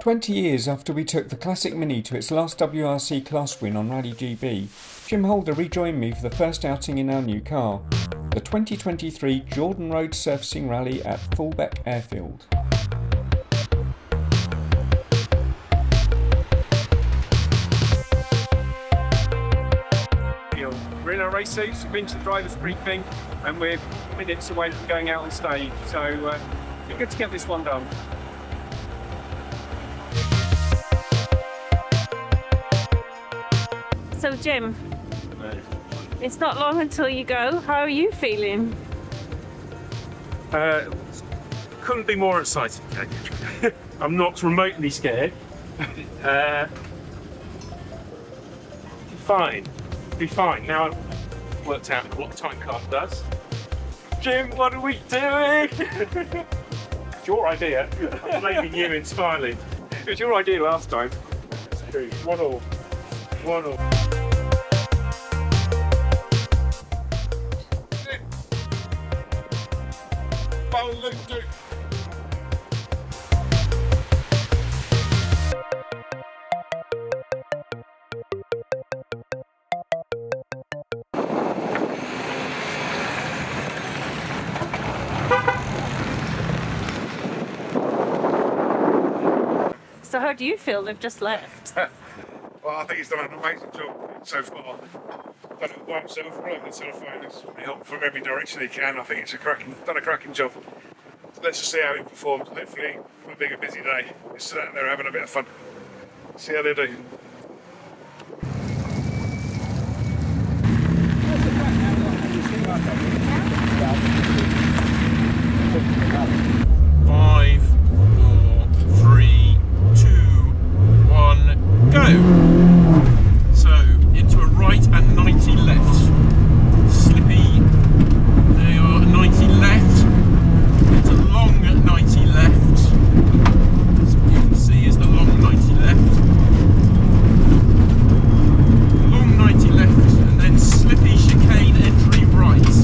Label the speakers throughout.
Speaker 1: 20 years after we took the classic Mini to its last WRC class win on Rally GB, Jim Holder rejoined me for the first outing in our new car, the 2023 Jordan Road Surfacing Rally at Fulbeck Airfield.
Speaker 2: We're in our race suits, we've been to the driver's briefing, and we're minutes away from going out on stage, so it's good to get this one done.
Speaker 3: So Jim, it's not long until you go. How are you feeling?
Speaker 2: Couldn't be more excited. I'm not remotely scared. Be fine. Now I've worked out what the time card does. Jim, what are we doing? It's your idea. I'm blaming you entirely. It was your idea last time. That's true. 1-1. 1-1.
Speaker 3: So how do you feel? They've just left.
Speaker 4: Well, I think he's done an amazing job so far. Done it by himself, right in the telephone. He's helped from every direction he can. I think it's done a cracking job. So let's just see how he performs. Hopefully, it'll be a busy day. He's sitting out there having a bit of fun. See how they do.
Speaker 2: Go! So, into a right and 90 left. Slippy, there you are, 90 left. It's a long 90 left. So what you can see is the long 90 left. Long 90 left, and then slippy chicane entry right. This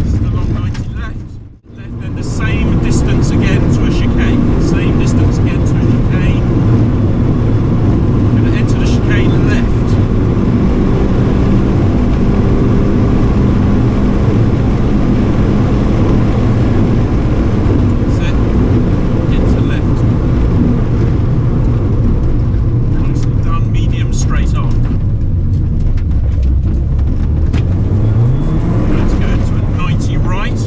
Speaker 2: is the long 90 left. Then the same distance again to a chicane. Same distance again to a chicane. Left. That's it. Into left. Nicely done. Medium straight on. Let's go to a 90 right.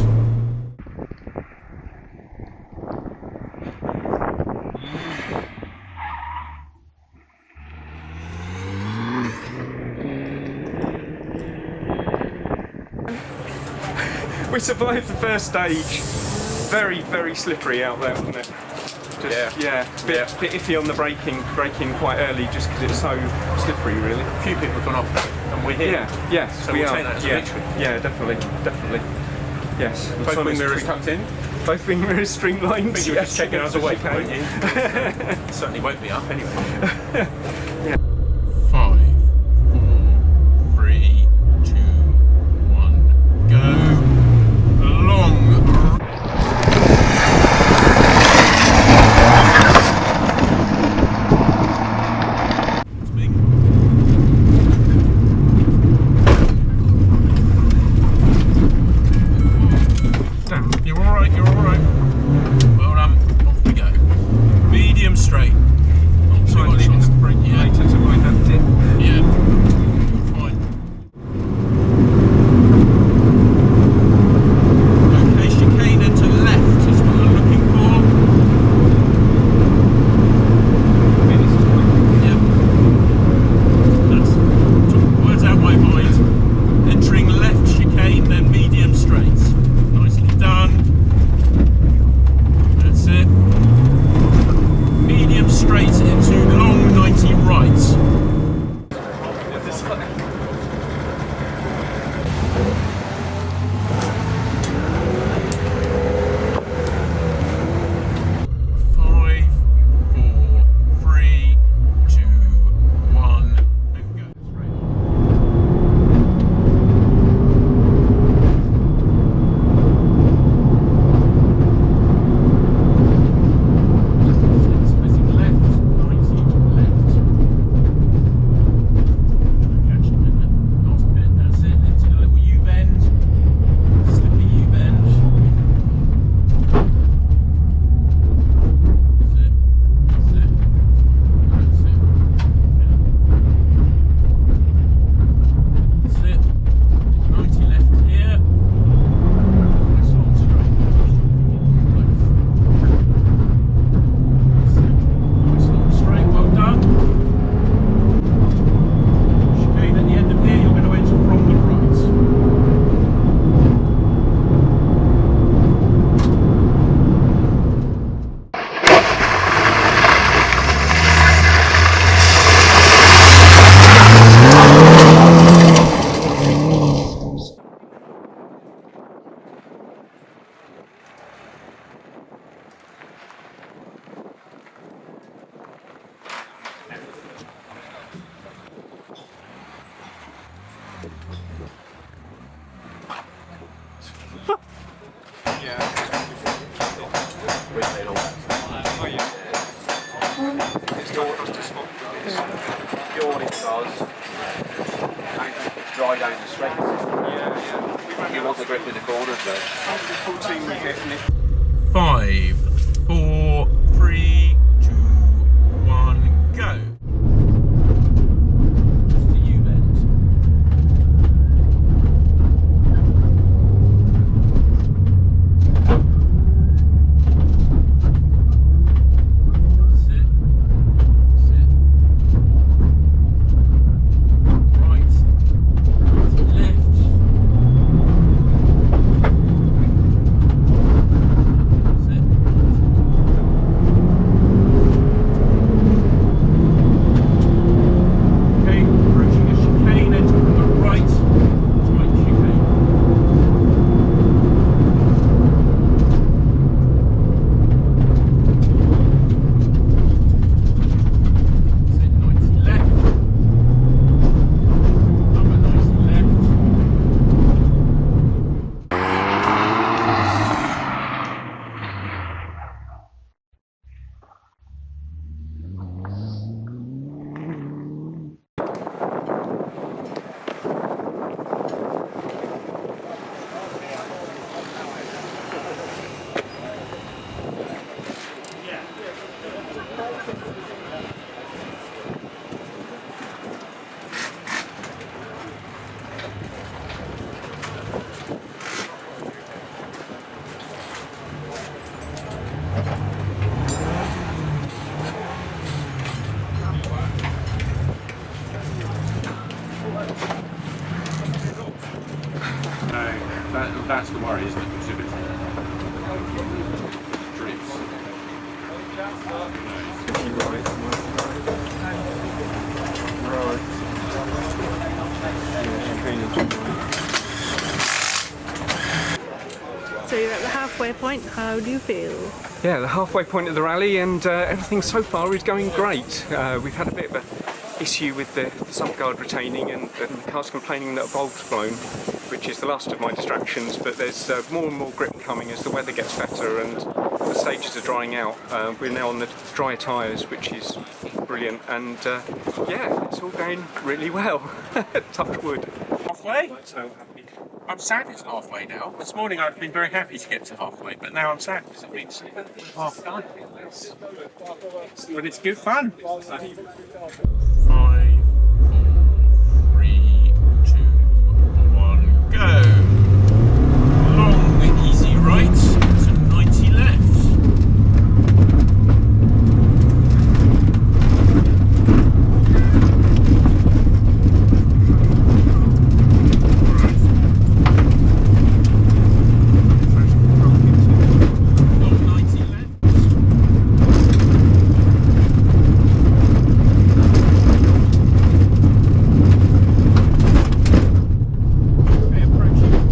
Speaker 2: We survived the first stage. Very, very slippery out there, wasn't it? Yeah, bit iffy on the braking quite early just because it's so slippery, really.
Speaker 5: A few people have gone off, and we're here.
Speaker 2: Yes,
Speaker 5: so
Speaker 2: we
Speaker 5: we'll
Speaker 2: are.
Speaker 5: take that as a victory.
Speaker 2: Yeah, definitely. Yes.
Speaker 5: Both wing mirrors tucked in.
Speaker 2: Both wing mirrors streamlined.
Speaker 5: I think you were just checking us away, weren't you? Certainly woke me up anyway.
Speaker 2: Yeah.
Speaker 5: 5, 4, 3, 2, 1, go. You're alright. Well done. Off we go. Medium straight. So leaving the brake later to avoid that dip.
Speaker 6: Yawning cars. Dry down the straight. Yeah. You want the grip in the corners though.
Speaker 1: Full team we're getting it.
Speaker 2: 5, 4, 3, 2, 1, go.
Speaker 6: The U-bends. Sit. Sit. Right. Left. Sit. Okay, approaching a chicane, enter from the right. Tight chicane. Sit 90 left. Number 90 left. No, that's the worry, isn't it? Exhibit. Drifts.
Speaker 3: So you're at the halfway point. How do you feel?
Speaker 1: Yeah, the halfway point of the rally, and everything so far is going great. We've had a bit of an issue with the subguard retaining, and the car's complaining that a bulb's blown, which is the last of my distractions, but there's more and more grip coming as the weather gets better and the stages are drying out. We're now on the dry tyres, which is brilliant, and yeah, it's all going really well. Touch wood.
Speaker 2: Halfway? I'm sad it's halfway now. This morning I've been very happy to get to halfway, but now I'm sad because it means half done. But it's good fun. 5, 4, 3, 2, 1, go. Long, easy right to 90 left. Approaching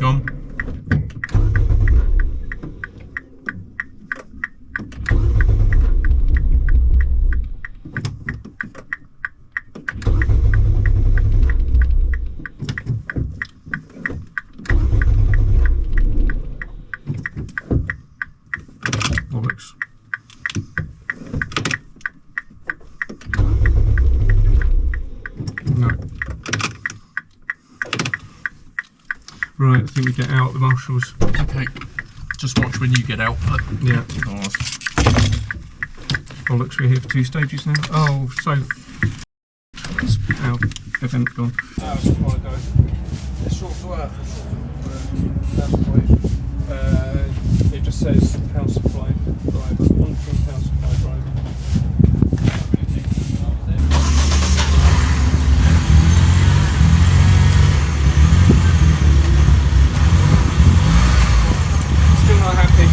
Speaker 2: gone. Bollocks. No. Right, I think we get out the marshals. Okay, just watch when you get out. Yeah. Bollocks, we're here for 2 stages now. Oh, so our event gone.
Speaker 4: That was a while ago. It's short to work.
Speaker 1: It just says power supply driver, monitoring power supply driver. Still not happy.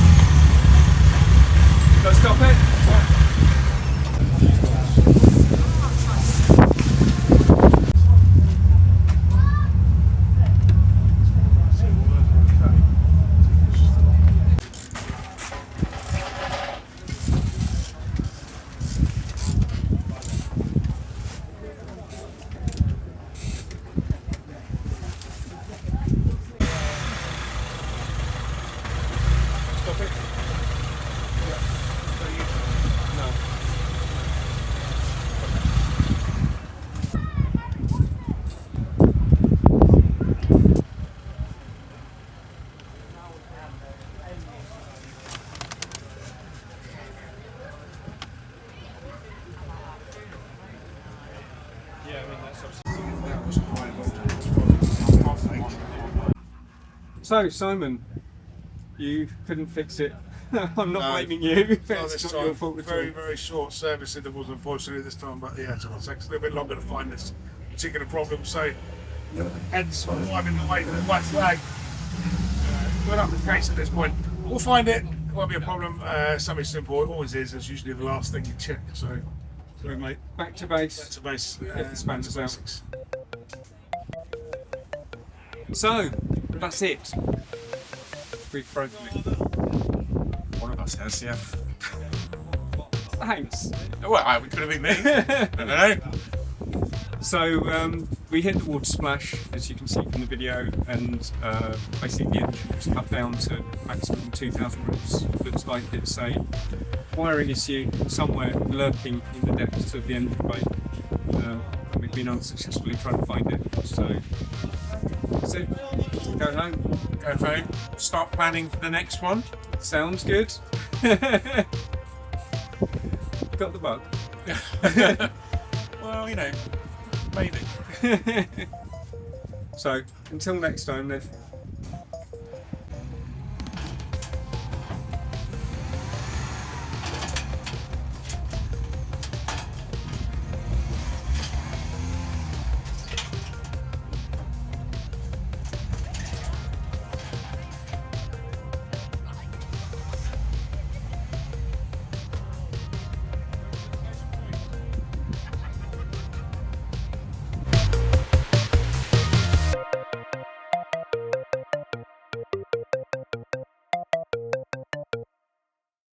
Speaker 1: Let's stop it. So, Simon, you couldn't fix it. I'm not blaming you. It's not your fault at all.
Speaker 4: Very short service intervals, unfortunately, this time, but yeah, it takes a little bit longer to find this particular problem, so hence why I'm in the way for the white flag. We're not the case at this point. We'll find it, it won't be a problem. Something simple, it always is. It's usually the last thing you check, so sorry, mate.
Speaker 1: Back to base.
Speaker 4: Back to base.
Speaker 1: Get the spanners out.
Speaker 4: Basics.
Speaker 1: So, that's it. We've broken it.
Speaker 2: One of us has, yeah.
Speaker 1: Thanks.
Speaker 2: Well, it could have been me. I don't know.
Speaker 1: So, we hit the water splash, as you can see from the video, and basically the engine was cut down to maximum 2,000 revs. Looks like it's a wiring issue somewhere lurking in the depths of the engine bay. We've been unsuccessfully trying to find it, so that's it. Go home.
Speaker 2: Go home. Start planning for the next one.
Speaker 1: Sounds good. Got the bug.
Speaker 2: Well, you know, maybe.
Speaker 1: So, until next time then.